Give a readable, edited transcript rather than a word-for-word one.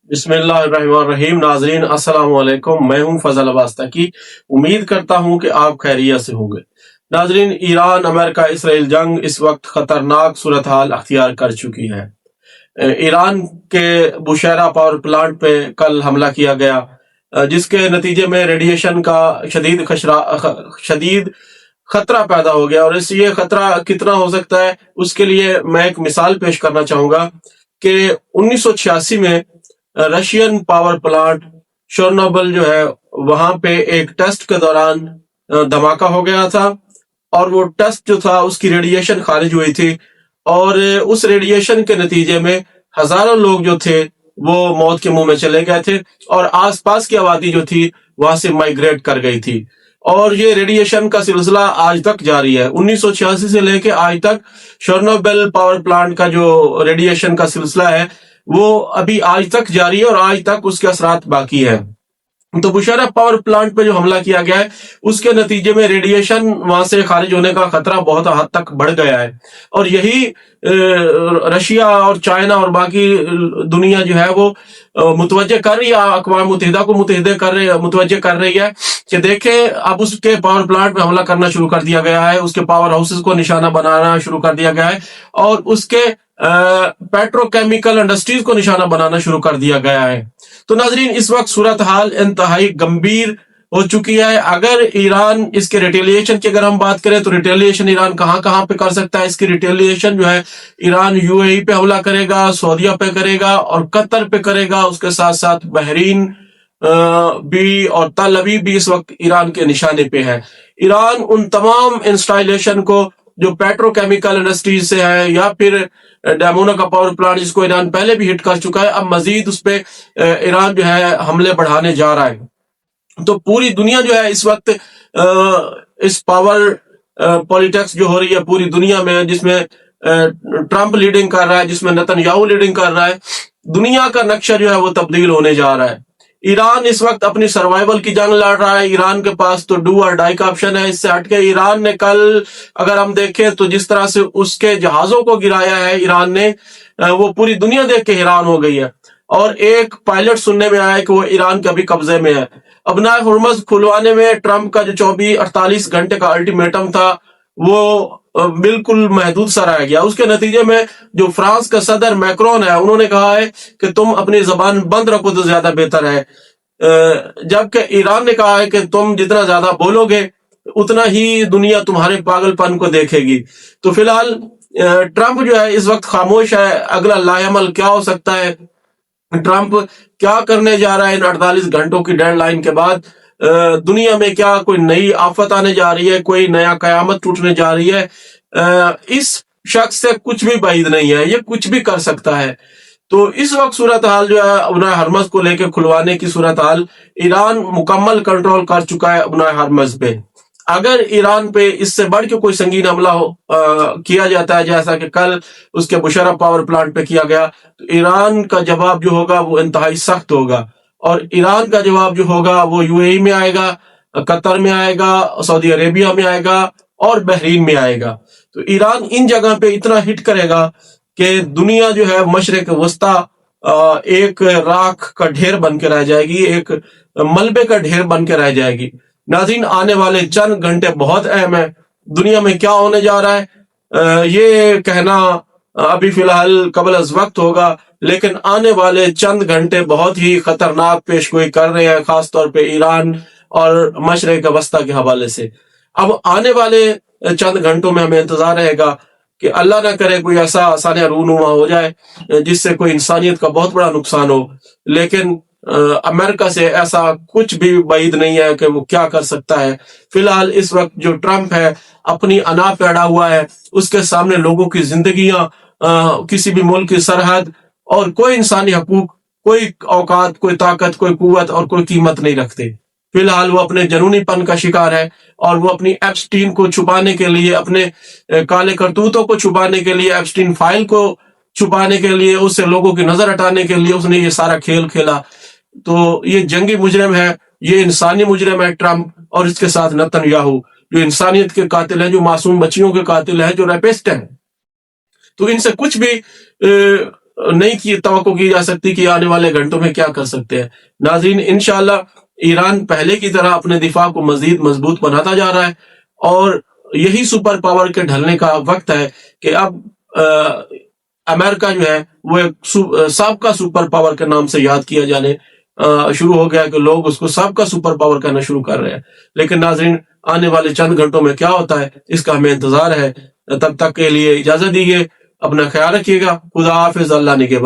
بسم اللہ الرحمن الرحیم. ناظرین السلام علیکم. میں ہوں فضل عباس تقی. امید کرتا ہوں کہ آپ خیریت سے ہوں گے. ناظرین، ایران امریکہ اسرائیل جنگ اس وقت خطرناک صورتحال اختیار کر چکی ہے. ایران کے بشیرہ پاور پلانٹ پہ کل حملہ کیا گیا، جس کے نتیجے میں ریڈیشن کا شدید خطرہ پیدا ہو گیا. اور یہ خطرہ کتنا ہو سکتا ہے، اس کے لیے میں ایک مثال پیش کرنا چاہوں گا کہ 1986 میں رشین پاور پلانٹ شورنوبل جو ہے، وہاں پہ ایک ٹیسٹ کے دوران دھماکہ ہو گیا تھا، اور وہ ٹیسٹ جو تھا اس کی ریڈیشن خارج ہوئی تھی، اور اس ریڈیشن کے نتیجے میں ہزاروں لوگ جو تھے وہ موت کے منہ میں چلے گئے تھے، اور آس پاس کی آبادی جو تھی وہاں سے مائگریٹ کر گئی تھی. اور یہ ریڈیشن کا سلسلہ آج تک جاری ہے. 1986 سے لے کے آج تک شورنوبل پاور پلانٹ کا جو ریڈیشن کا سلسلہ ہے وہ ابھی آج تک جاری ہے، اور آج تک اس کے اثرات باقی ہیں. تو بشیرہ پاور پلانٹ پہ جو حملہ کیا گیا ہے اس کے نتیجے میں ریڈیشن وہاں سے خارج ہونے کا خطرہ بہت حد تک بڑھ گیا ہے. اور یہی رشیا اور چائنا اور باقی دنیا جو ہے وہ متوجہ کر رہی ہے، اقوام متحدہ کو متوجہ کر رہی ہے کہ دیکھیں اب اس کے پاور پلانٹ پہ حملہ کرنا شروع کر دیا گیا ہے، اس کے پاور ہاؤسز کو نشانہ بنانا شروع کر دیا گیا ہے، اور اس کے پیٹرو کیمیکل انڈسٹریز کو نشانہ بنانا شروع کر دیا گیا ہے. تو ناظرین، اس وقت صورتحال انتہائی گمبھیر ہو چکی ہے. اگر ایران اس کے ریٹیلیشن کی اگر ہم بات کریں تو ریٹیلیشن ایران کہاں پہ کر سکتا ہے. اس کی ریٹیلیشن جو ہے ایران UAE پہ حملہ کرے گا، سعودیہ پہ کرے گا، اور قطر پہ کرے گا. اس کے ساتھ ساتھ بحرین بھی اور تل ابیب بھی اس وقت ایران کے نشانے پہ ہے. ایران ان تمام انسٹالیشن کو جو پیٹرو کیمیکل انڈسٹریز سے ہے، یا پھر ڈیمونا کا پاور پلانٹ جس کو ایران پہلے بھی ہٹ کر چکا ہے، اب مزید اس پہ ایران جو ہے حملے بڑھانے جا رہا ہے. تو پوری دنیا جو ہے اس وقت اس پاور پولیٹکس جو ہو رہی ہے پوری دنیا میں، جس میں ٹرمپ لیڈنگ کر رہا ہے، جس میں نتن یاہو لیڈنگ کر رہا ہے، دنیا کا نقشہ جو ہے وہ تبدیل ہونے جا رہا ہے. ایران اس وقت اپنی سروائیول کی جنگ لڑ رہا ہے. ایران کے پاس تو ڈو اور ڈائی کا آپشن ہے. اس سے ہٹ کے ایران نے کل اگر ہم دیکھیں تو جس طرح سے اس کے جہازوں کو گرایا ہے ایران نے، وہ پوری دنیا دیکھ کے حیران ہو گئی ہے. اور ایک پائلٹ سننے میں آیا کہ وہ ایران کے ابھی قبضے میں ہے. ابنائے ہرمز کھلوانے میں ٹرمپ کا جو 48 گھنٹے کا الٹیمیٹم تھا وہ بالکل محدود سا رہ گیا. اس کے نتیجے میں جو فرانس کا صدر میکرون ہے، انہوں نے کہا ہے کہ تم اپنی زبان بند رکھو تو زیادہ بہتر ہے، جبکہ ایران نے کہا ہے کہ تم جتنا زیادہ بولو گے اتنا ہی دنیا تمہارے پاگل پن کو دیکھے گی. تو فی الحال ٹرمپ جو ہے اس وقت خاموش ہے. اگلا لاہ عمل کیا ہو سکتا ہے، ٹرمپ کیا کرنے جا رہا ہے ان 48 گھنٹوں کی ڈیڈ لائن کے بعد، دنیا میں کیا کوئی نئی آفت آنے جا رہی ہے، کوئی نیا قیامت ٹوٹنے جا رہی ہے، اس شخص سے کچھ بھی بعید نہیں ہے، یہ کچھ بھی کر سکتا ہے. تو اس وقت صورتحال جو ہے ابنائے ہرمز کو لے کے کھلوانے کی صورتحال، ایران مکمل کنٹرول کر چکا ہے ابنائے ہرمز پہ. اگر ایران پہ اس سے بڑھ کے کوئی سنگین حملہ کیا جاتا ہے جیسا کہ کل اس کے بشیرہ پاور پلانٹ پہ کیا گیا، تو ایران کا جواب جو ہوگا وہ انتہائی سخت ہوگا. اور ایران کا جواب جو ہوگا وہ UAE میں آئے گا، قطر میں آئے گا، سعودی عربیہ میں آئے گا، اور بحرین میں آئے گا. تو ایران ان جگہ پہ اتنا ہٹ کرے گا کہ دنیا جو ہے مشرق وسطی ایک راکھ کا ڈھیر بن کے رہ جائے گی، ایک ملبے کا ڈھیر بن کے رہ جائے گی. ناظرین، آنے والے چند گھنٹے بہت اہم ہیں. دنیا میں کیا ہونے جا رہا ہے یہ کہنا ابھی فی الحال قبل از وقت ہوگا، لیکن آنے والے چند گھنٹے بہت ہی خطرناک پیش گوئی کر رہے ہیں، خاص طور پہ ایران اور مشرق وسطی کے حوالے سے. اب آنے والے چند گھنٹوں میں ہمیں انتظار رہے گا کہ اللہ نہ کرے کوئی ایسا آسانیہ رونما ہو جائے جس سے کوئی انسانیت کا بہت بڑا نقصان ہو. لیکن امریکہ سے ایسا کچھ بھی بعید نہیں ہے کہ وہ کیا کر سکتا ہے. فی الحال اس وقت جو ٹرمپ ہے اپنی انا پہ اڑا ہوا ہے، اس کے سامنے لوگوں کی زندگیاں، کسی بھی ملک کی سرحد اور کوئی انسانی حقوق، کوئی اوقات، کوئی طاقت، کوئی قوت اور کوئی قیمت نہیں رکھتے. فی الحال وہ اپنے جنونی پن کا شکار ہے، اور وہ اپنی ایپسٹین کو چھپانے کے لیے، اپنے کالے کرتوتوں کو چھپانے کے لیے، ایپسٹین فائل کو چھپانے کے لیے، اس سے لوگوں کی نظر ہٹانے کے لیے اس نے یہ سارا کھیل کھیلا. تو یہ جنگی مجرم ہے، یہ انسانی مجرم ہے ٹرمپ، اور اس کے ساتھ نتن یاہو جو انسانیت کے قاتل ہیں، جو معصوم بچیوں کے قاتل ہیں، جو ریپسٹ ہیں. تو ان سے کچھ بھی نہیں کی توقع کی جا سکتی کہ آنے والے گھنٹوں میں کیا کر سکتے ہیں۔ ناظرین، انشاءاللہ ایران پہلے کی طرح اپنے دفاع کو مزید مضبوط بناتا جا رہا ہے، اور یہی سپر پاور کے ڈھلنے کا وقت ہے کہ اب امریکہ جو ہے وہ ایک سابقہ سپر پاور کے نام سے یاد کیا جانے شروع ہو گیا، کہ لوگ اس کو سابقہ سپر پاور کہنا شروع کر رہے ہیں۔ لیکن ناظرین، آنے والے چند گھنٹوں میں کیا ہوتا ہے اس کا ہمیں انتظار ہے۔ تب تک کے لیے اجازت دیجیے، اپنا خیال رکھیے گا۔ خدا حافظ، اللہ نگہبان۔